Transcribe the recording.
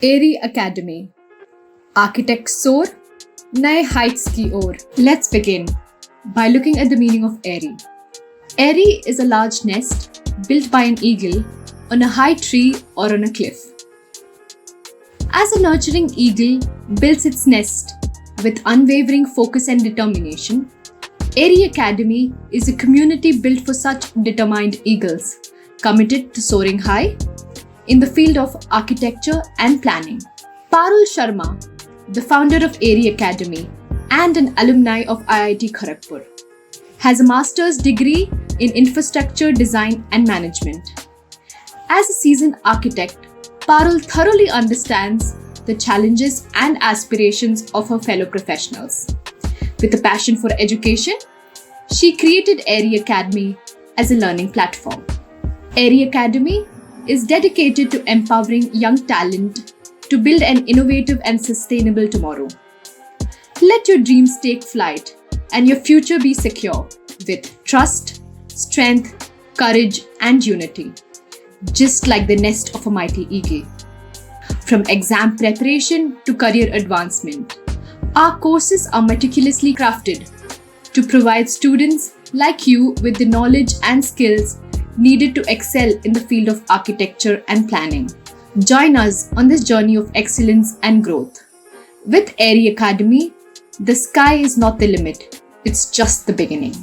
Aerie Academy. Architects soar, नए heights की ओर. Let's begin by looking at the meaning of Aerie. Aerie is a large nest built by an eagle on a high tree or on a cliff. As a nurturing eagle builds its nest with unwavering focus and determination, Aerie Academy is a community built for such determined eagles, committed to soaring high in the field of architecture and planning. Parul Sharma, the founder of Aerie Academy and an alumni of IIT Kharagpur, has a master's degree in infrastructure design and management. As a seasoned architect, Parul thoroughly understands the challenges and aspirations of her fellow professionals. With a passion for education, she created Aerie Academy as a learning platform. Aerie Academy is dedicated to empowering young talent to build an innovative and sustainable tomorrow. Let your dreams take flight and your future be secure with trust, strength, courage, and unity, just like the nest of a mighty eagle. From exam preparation to career advancement, our courses are meticulously crafted to provide students like you with the knowledge and skills needed to excel in the field of architecture and planning. Join us on this journey of excellence and growth. With Aerie Academy, the sky is not the limit, it's just the beginning.